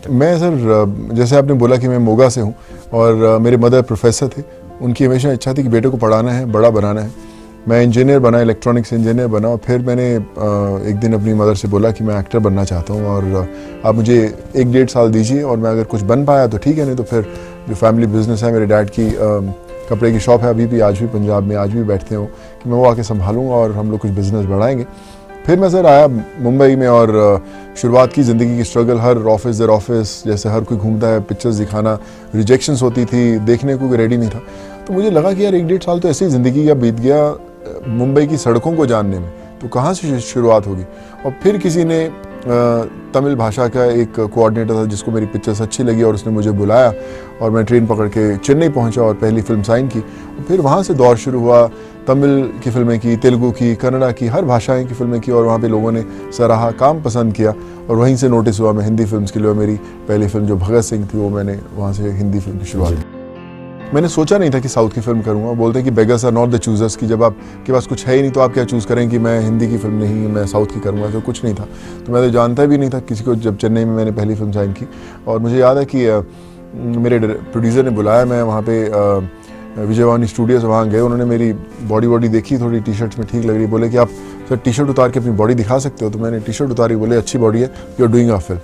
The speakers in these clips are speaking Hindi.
मैं सर जैसे आपने बोला कि मैं मोगा से हूँ और मेरे मदर प्रोफेसर थे। उनकी हमेशा इच्छा थी कि बेटे को पढ़ाना है, बड़ा बनाना है। मैं इंजीनियर बना, इलेक्ट्रॉनिक्स इंजीनियर बना और फिर मैंने एक दिन अपनी मदर से बोला कि मैं एक्टर बनना चाहता हूँ और आप मुझे 1-1.5 साल दीजिए और मैं अगर कुछ बन पाया तो ठीक है, नहीं तो फिर जो फैमिली बिजनेस है, मेरे डैड की कपड़े की शॉप है, अभी भी आज भी पंजाब में आज भी बैठते हो, कि मैं वो आके संभालूँगा और हम लोग कुछ बिज़नेस बढ़ाएंगे। फिर मैं सर आया मुंबई में और शुरुआत की ज़िंदगी की स्ट्रगल, हर ऑफिस दर ऑफिस, जैसे हर कोई घूमता है, पिक्चर्स दिखाना, रिजेक्शंस होती थी, देखने को रेडी नहीं था। तो मुझे लगा कि यार 1-1.5 साल तो ऐसी ज़िंदगी का बीत गया मुंबई की सड़कों को जानने में, तो कहाँ से शुरुआत होगी। और फिर किसी ने तमिल भाषा का एक कोऑर्डिनेटर था जिसको मेरी पिक्चर्स अच्छी लगी और उसने मुझे बुलाया और मैं ट्रेन पकड़ के चेन्नई पहुंचा और पहली फिल्म साइन की। फिर वहाँ से दौर शुरू हुआ, तमिल की फिल्में की, तेलुगु की, कन्नड़ा की, हर भाषाएं की फिल्में की और वहाँ पे लोगों ने सराहा, काम पसंद किया और वहीं से नोटिस हुआ मैं हिंदी फिल्म्स के लिए। मेरी पहली फिल्म जो भगत सिंह थी वो मैंने वहाँ से हिंदी फिल्म की शुरुआत की। मैंने सोचा नहीं था कि साउथ की फिल्म करूँगा। बोलते हैं कि beggars are not the choosers, कि जब आपके पास कुछ है ही नहीं तो आप क्या चूज़ करें कि मैं हिंदी की फिल्म नहीं, मैं साउथ की करूँगा। तो कुछ नहीं था, तो मैं तो जानता भी नहीं था किसी को। जब चेन्नई में मैंने पहली फिल्म साइन की और मुझे याद है कि मेरे प्रोड्यूसर ने बुलाया, मैं वहाँ पे विजयवाणी स्टूडियोज वहाँ गए। उन्होंने मेरी बॉडी देखी, थोड़ी टी शर्ट्स में ठीक लग रही, बोले कि आप सर टी शर्ट उतार के अपनी बॉडी दिखा सकते हो। तो मैंने टी शर्ट उतारी, बोले अच्छी बॉडी है, you are doing a film.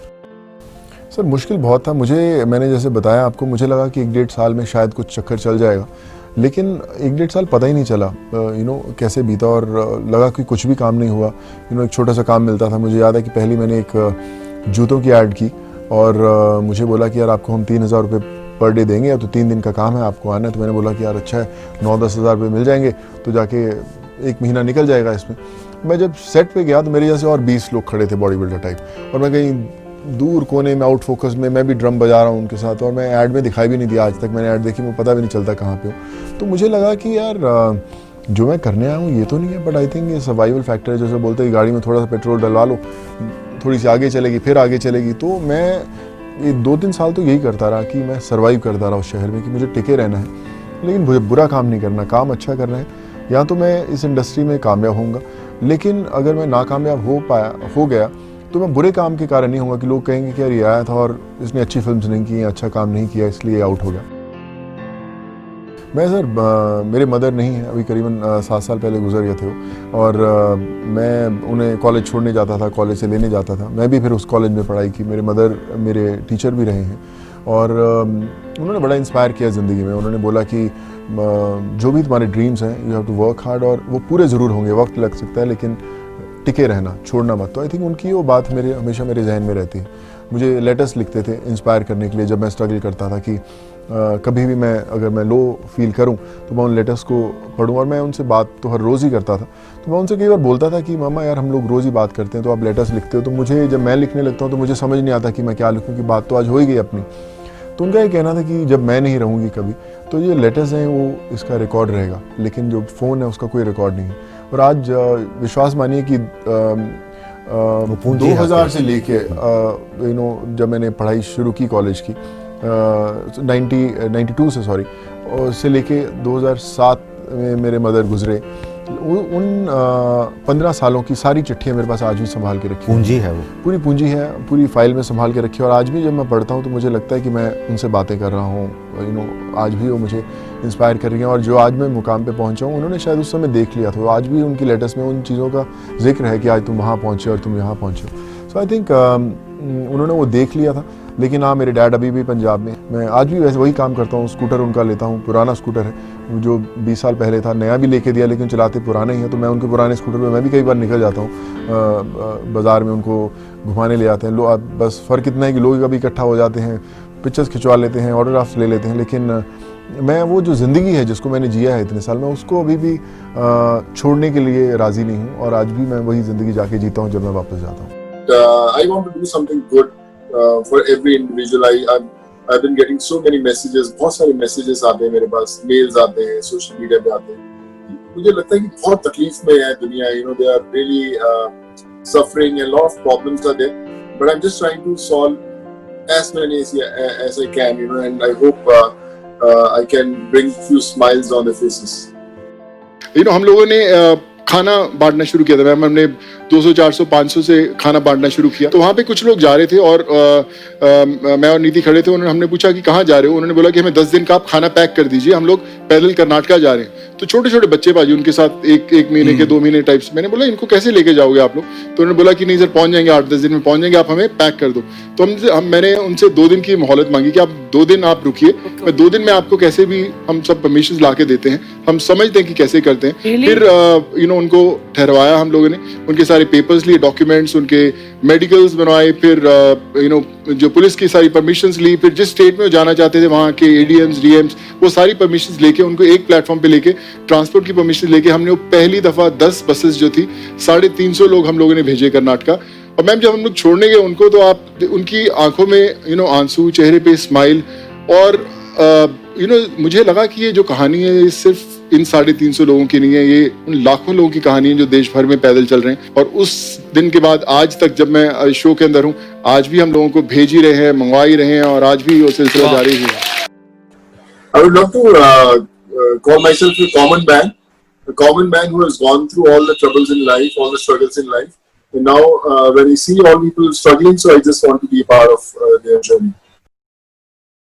Sir मुश्किल बहुत था मैंने जैसे बताया आपको, मुझे लगा कि 1-1.5 साल में शायद कुछ चक्कर चल जाएगा, लेकिन 1-1.5 साल पता ही नहीं चला कैसे बीता और लगा कि कुछ भी काम नहीं हुआ। एक छोटा सा काम मिलता था। मुझे याद है कि पहली मैंने एक जूतों की ऐड की और मुझे बोला कि यार आपको हम 3,000 रुपये पर डे देंगे, तो 3 दिन का काम है, आपको आना है। तो मैंने बोला कि यार अच्छा है, 9-10 हज़ार रुपये मिल जाएंगे तो जाके 1 महीना निकल जाएगा इसमें। मैं जब सेट पे गया तो मेरे जैसे और 20 लोग खड़े थे बॉडी बिल्डर टाइप, और मैं कहीं दूर कोने में आउट फोकस में मैं भी ड्रम बजा रहा हूँ उनके साथ, और मैं ऐड में दिखाई भी नहीं दिया। आज तक मैंने ऐड देखी, मुझे पता भी नहीं चलता कहाँ पे हूँ। तो मुझे लगा कि यार जो मैं करने आया हूँ ये तो नहीं है, बट आई थिंक ये सर्वाइवल फैक्टर है। जैसे बोलते हैं गाड़ी में थोड़ा सा पेट्रोल डलवा लो, थोड़ी सी आगे चलेगी, फिर आगे चलेगी। तो मैं ये 2-3 साल तो यही करता रहा कि मैं सर्वाइव करता रहा उस शहर में, कि मुझे टिके रहना है, लेकिन मुझे बुरा काम नहीं करना, काम अच्छा करना है। या तो मैं इस इंडस्ट्री में कामयाब होऊंगा, लेकिन अगर मैं नाकामयाब हो गया तो मैं बुरे काम के कारण नहीं होगा कि लोग कहेंगे कि यार ये आया था और इसने अच्छी फिल्म्स नहीं की, अच्छा काम नहीं किया, इसलिए आउट हो गया। मैं सर मेरे मदर नहीं है, अभी करीबन 7 साल पहले गुजर गए थे वो, और मैं उन्हें कॉलेज छोड़ने जाता था, कॉलेज से लेने जाता था। मैं भी फिर उस कॉलेज में पढ़ाई की। मेरे मदर मेरे टीचर भी रहे हैं और उन्होंने बड़ा इंस्पायर किया ज़िंदगी में। उन्होंने बोला कि जो भी तुम्हारे ड्रीम्स हैं, you have to work hard, और वो पूरे ज़रूर होंगे, वक्त लग सकता है लेकिन टिके रहना, छोड़ना मत। तो आई थिंक उनकी वो बात हमेशा मेरे जहन में रहती है। मुझे लेटर्स लिखते थे इंस्पायर करने के लिए, जब मैं स्ट्रगल करता था कि कभी भी अगर मैं लो फील करूं तो मैं उन लेटर्स को पढूं, और मैं उनसे बात तो हर रोज़ ही करता था। तो मैं उनसे कई बार बोलता था कि मामा यार हम लोग रोज़ ही बात करते हैं, तो आप लेटर्स लिखते हो, तो मुझे जब मैं लिखने लगता हूँ तो मुझे समझ नहीं आता कि मैं क्या लिखूँ, कि बात तो आज हो ही गई अपनी। तो उनका ये कहना था कि जब मैं नहीं रहूँगी कभी तो ये लेटर्स हैं वो इसका रिकॉर्ड रहेगा, लेकिन जो फ़ोन है उसका कोई रिकॉर्ड नहीं है। और आज विश्वास मानिए कि 2000 से लेके जब मैंने पढ़ाई शुरू की कॉलेज की 92 से लेके 2007 में मेरे मदर गुजरे, उन 15 सालों की सारी चिट्ठियाँ मेरे पास आज भी संभाल के रखी। पूंजी है वो, पूरी पूंजी है, पूरी फाइल में संभाल के रखी। और आज भी जब मैं पढ़ता हूँ तो मुझे लगता है कि मैं उनसे बातें कर रहा हूँ। आज भी वो मुझे इंस्पायर कर रही हैं, और जो आज मैं मुकाम पे पहुँचा हूँ उन्होंने शायद उस समय देख लिया था। आज भी उनकी लेटर्स में उन चीज़ों का जिक्र है कि आज तुम वहाँ पहुँचे और तुम यहाँ पहुँचे। सो आई थिंक उन्होंने वो देख लिया था। लेकिन हाँ, मेरे डैड अभी भी पंजाब में, मैं आज भी वैसे वही काम करता हूँ। स्कूटर उनका लेता हूँ, पुराना स्कूटर है जो 20 साल पहले था, नया भी लेके दिया लेकिन चलाते पुराना ही है। तो मैं उनके पुराने स्कूटर में मैं भी कई बार निकल जाता हूँ बाज़ार में, उनको घुमाने ले जाते हैं लोग। बस फ़र्क इतना है कि लोग कभी इकट्ठा हो जाते हैं, पिक्चर्स खिंचवा लेते हैं, ऑटोग्राफ्स ले लेते हैं, लेकिन मैं वो जो ज़िंदगी है जिसको मैंने जिया है इतने साल, मैं उसको अभी भी छोड़ने के लिए राज़ी नहीं हूँ। और आज भी मैं वही ज़िंदगी जाके जीता हूँ जब मैं वापस जाता हूँ। I want to do something good for every individual. I've been getting so many messages, बहुत सारे messages आते हैं मेरे पास, मेल्स आते हैं, सोशल मीडिया पे आते हैं। मुझे लगता है कि बहुत तकलीफ में है दुनिया, they are really suffering, and a lot of problems are there, but I'm just trying to solve as many as I can, and I hope I can bring few smiles on their faces. हम लोगों ने खाना बांटना शुरू किया था। मैम हमने 200, 400, 500 से खाना बांटना शुरू किया। तो वहाँ पे कुछ लोग जा रहे थे और मैं और नीति खड़े थे। हमने पूछा कि कहाँ जा रहे हो? उन्होंने बोला कि हमें 10 दिन का आप खाना पैक कर दीजिए, हम लोग पैदल कर्नाटका जा रहे हैं। तो छोटे छोटे बच्चे बाजी उनके साथ, एक महीने के 2 महीने टाइप्स। मैंने बोला इनको कैसे लेके जाओगे आप लोग? तो उन्होंने बोला कि नहीं सर, पहुंच जाएंगे, 8-10 दिन में पहुंच जाएंगे, आप हमें पैक कर दो। तो मैंने उनसे 2 दिन की मोहलत मांगी कि आप 2 दिन आप रुकिए, मैं 2 दिन में आपको कैसे भी हम सब परमिशन ला के देते हैं, हम समझते हैं कि कैसे करते हैं। फिर उनको ठहरवाया हम लोगों ने, उनके सारे पेपर्स लिए, डॉक्यूमेंट्स, उनके मेडिकल्स बनवाए, फिर जो पुलिस की सारी परमिशंस ली, फिर जिस स्टेट में वो जाना चाहते थे वहाँ के एडीएम्स, डीएम्स, वो सारी परमिशंस लेके उनको एक प्लेटफॉर्म पे लेके, ट्रांसपोर्ट की परमिशन लेके हमने वो पहली दफा 10 बसेस जो थी, 350 लोग हम लोगों ने भेजे कर्नाटका। और मैम जब हम लोग छोड़ने गए उनको, तो आप उनकी आंखों में आंसू, चेहरे पे स्माइल, और मुझे लगा कि ये जो कहानी है ये सिर्फ इन 350 लोगों की नहीं है, ये उन लाखों लोगों की कहानी है जो देश भर में पैदल चल रहे हैं। और उस दिन के बाद आज तक जब मैं शो के अंदर हूँ, आज भी हम लोगों को भेज ही रहे हैं, मंगवा ही रहे हैं, और आज भी वो सिलसिला जारी है। I would love to call myself a common man who has gone through all the troubles in life, all the struggles in life. And now when I see all people struggling, so I just want to be a part of their journey.